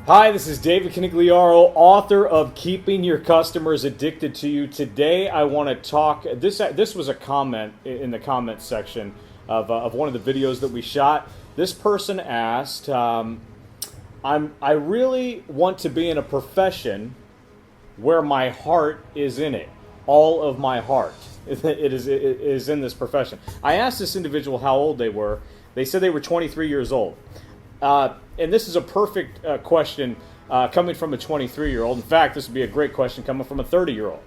Hi, this is David Canigliaro, author of Keeping Your Customers Addicted to You. Today I want to talk, this was a comment in the comment section of one of the videos that we shot. This person asked, I really want to be in a profession where my heart is in it. All of my heart it is in this profession. I asked this individual how old they were. They said they were 23 years old. And this is a perfect question coming from a 23-year-old. In fact, this would be a great question coming from a 30-year-old.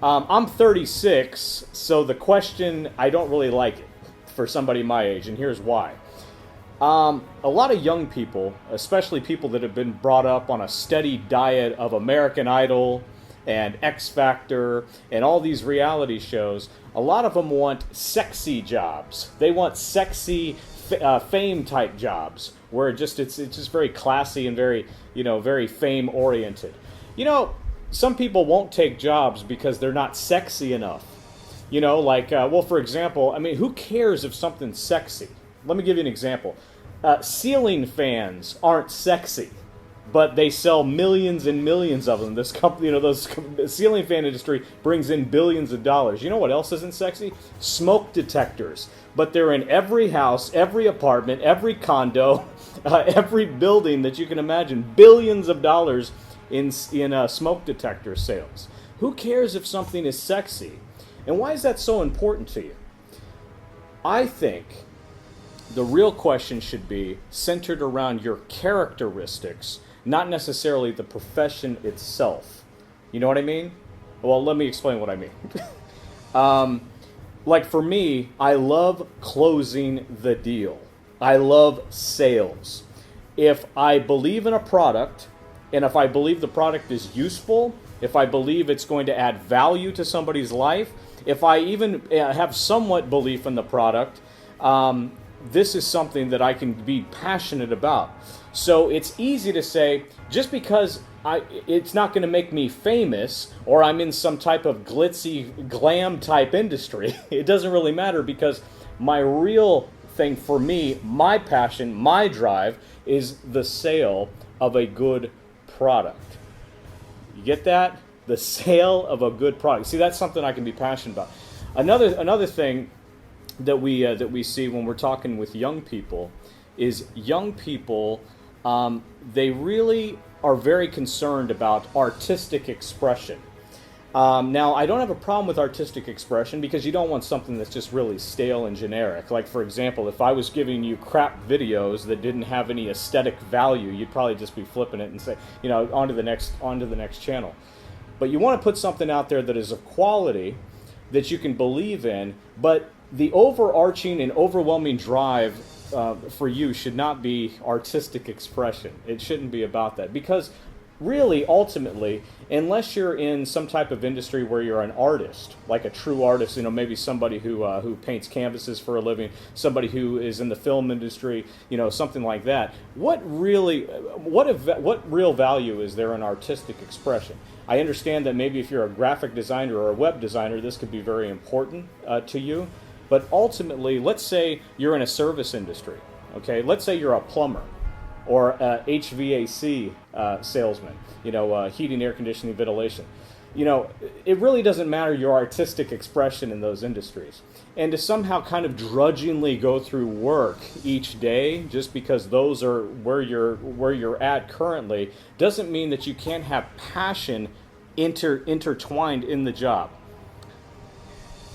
I'm 36, so the question, I don't really like it for somebody my age, and here's why. A lot of young people, especially people that have been brought up on a steady diet of American Idol and X Factor and all these reality shows, a lot of them want sexy jobs. They want sexy fame type jobs where it's just very classy and very fame oriented. Some people won't take jobs because they're not sexy enough. For example, who cares if something's sexy? Let me give you an example. Ceiling fans aren't sexy, but they sell millions and millions of them. This company, the ceiling fan industry brings in billions of dollars. You know what else isn't sexy? Smoke detectors. But they're in every house, every apartment, every condo, every building that you can imagine. Billions of dollars in smoke detector sales. Who cares if something is sexy? And why is that so important to you? I think the real question should be centered around your characteristics, not necessarily the profession itself. You know what I mean? Well, let me explain what I mean. Like for me, I love closing the deal. I love sales. If I believe in a product, and if I believe the product is useful, if I believe it's going to add value to somebody's life, if I even have somewhat belief in the product, this is something that I can be passionate about. So it's easy to say, just because it's not going to make me famous, or I'm in some type of glitzy, glam type industry, it doesn't really matter, because my real thing for me, my passion, my drive, is the sale of a good product. You get that? The sale of a good product. See, that's something I can be passionate about. Another thing that we see when we're talking with young people is young people, they really are very concerned about artistic expression. Now, I don't have a problem with artistic expression because you don't want something that's just really stale and generic. Like, for example, if I was giving you crap videos that didn't have any aesthetic value, you'd probably just be flipping it and say, on to the next channel. But you want to put something out there that is of quality, that you can believe in, but the overarching and overwhelming drive for you should not be artistic expression. It shouldn't be about that, because really, ultimately, unless you're in some type of industry where you're an artist, like a true artist, maybe somebody who paints canvases for a living, somebody who is in the film industry, something like that. What real value is there in artistic expression? I understand that maybe if you're a graphic designer or a web designer, this could be very important to you. But ultimately, let's say you're in a service industry, okay? Let's say you're a plumber or a HVAC salesman, heating, air conditioning, ventilation. It really doesn't matter your artistic expression in those industries. And to somehow kind of drudgingly go through work each day just because those are where you're at currently doesn't mean that you can't have passion intertwined in the job.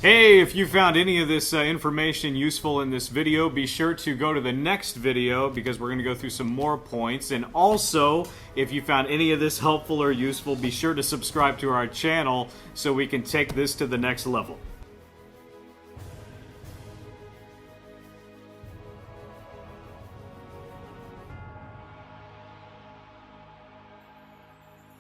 Hey, if you found any of this information useful in this video, be sure to go to the next video because we're going to go through some more points. And also, if you found any of this helpful or useful, be sure to subscribe to our channel so we can take this to the next level.